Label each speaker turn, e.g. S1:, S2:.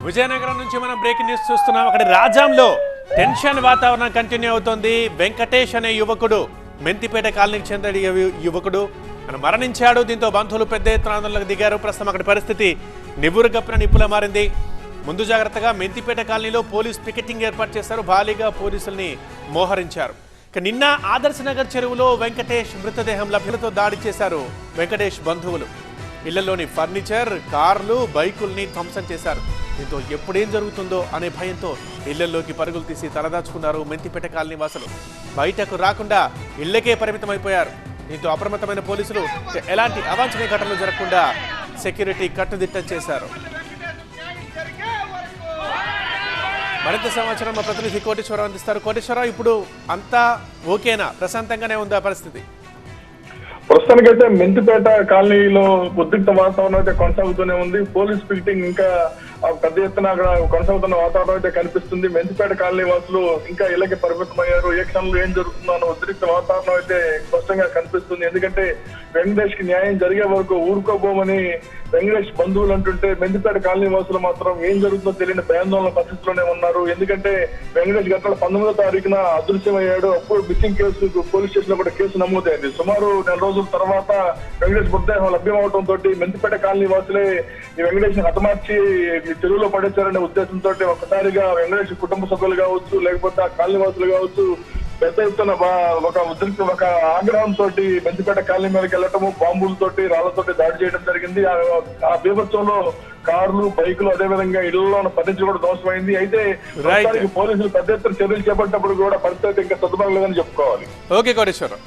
S1: విజయనగరం నుంచి మనం breaking news చూస్తున్నాం. అక్కడ రాజాంలో టెన్షన్ వాతావరణం కంటిన్యూ అవుతోంది. వెంకటేష్ అనే యువకుడు, మెంతిపేట కాలనీకి చెందిన యువకుడు మరణించాడు. దీంతో బంధువులు పెద్ద ఎత్తున ఆందోళనకు దిగారు. ప్రస్తుతం అక్కడ పరిస్థితి నివ్వురుగప్పిన నిప్పులా మారింది. ముందు జాగ్రత్తగా మెంతిపేట కాలనీలో పోలీస్ పికెటింగ్ ఏర్పాటు చేశారు. భారీగా పోలీసుల్ని మోహరించారు. నిన్న ఆదర్శ్ నగర్ చెరువులో వెంకటేష్ మృతదేహం లభ్యతతో దాడి చేశారు వెంకటేష్ బంధువులు. ఇళ్లలోని ఫర్నిచర్, కార్లు, బైకుల్ని ధ్వంసం చేశారు. దీంతో ఎప్పుడేం జరుగుతుందో అనే భయంతో ఇళ్లలోకి పరుగులు తీసి తలదాచుకున్నారు మెంతిపేట కాలనీ వాసులు. బయటకు రాకుండా ఇళ్లకే పరిమితమైపోయారు. దీంతో అప్రమత్తమైన పోలీసులు ఎలాంటి అవాంఛనీయ ఘటనలు జరగకుండా సెక్యూరిటీ కట్టుదిట్టం చేశారు. మరింత సమాచారం మా ప్రతినిధి కోటేశ్వరరావు అందిస్తారు. కోటేశ్వరరావు, ఇప్పుడు అంతా ఓకేనా? ప్రశాంతంగానే ఉందా పరిస్థితి?
S2: ప్రస్తుతానికైతే మెంతిపేట కాలనీలో ఉద్రిక్త వాతావరణం అయితే కొనసాగుతూనే ఉంది. పోలీస్ పికెటింగ్ ఇంకా పెద్ద ఎత్తున అక్కడ కొనసాగుతున్న వాతావరణం అయితే కనిపిస్తుంది. మెంతిపేట కాలనీ వాసులు ఇంకా ఇళ్ళకి పరిమితమయ్యారు. ఏ క్షణంలో ఏం జరుగుతుందో అన్న ఉద్రిక్త వాతావరణం అయితే స్పష్టంగా కనిపిస్తుంది. ఎందుకంటే వెంకటేష్ కి న్యాయం జరిగే వరకు ఊరుకోబోమని వెంకటేష్ బంధువులు అంటుంటే, మెంతిపేట కాలనీ వాసులు మాత్రం ఏం జరుగుతుందో తెలియని భయాందోళన పరిస్థితిలోనే ఉన్నారు. ఎందుకంటే వెంకటేష్ గత 19వ తారీఖున అదృశ్యమయ్యాడు. అప్పుడు మిస్సింగ్ కేసు పోలీస్ స్టేషన్ లో కూడా కేసు నమోదైంది. సుమారు నెల రోజుల తర్వాత వెంకటేష్ మృతదేహం లభ్యమవడంతో మెంతిపేట కాలనీ వాసులే ఈ వెంకటేష్ ని హతమార్చి చెరువులో పడేశారనే ఉద్దేశంతో ఒక్కసారిగా వెంకటేష్ కుటుంబ సభ్యులు కావచ్చు, లేకపోతే ఆ కాలనీ వాసులు కావచ్చు, పెద్ద ఎత్తున ఒక ఆగ్రహంతో మెంతిపేట కాలనీ మీదకి వెళ్ళటము, బాంబులతోటి రాళ్లతోటి దాడి చేయడం జరిగింది. ఆ బీభత్సంలో కార్లు, బైకులు, అదేవిధంగా ఇళ్లలో పరిస్థితి కూడా దోషమైంది. అయితే పోలీసులు పెద్ద ఎత్తున చర్యలు చేపట్టినప్పుడు కూడా పరిస్థితి ఇంకా సర్దుబాటు లేదని చెప్పుకోవాలి.
S1: ఓకే కోటేశ్వరరావు.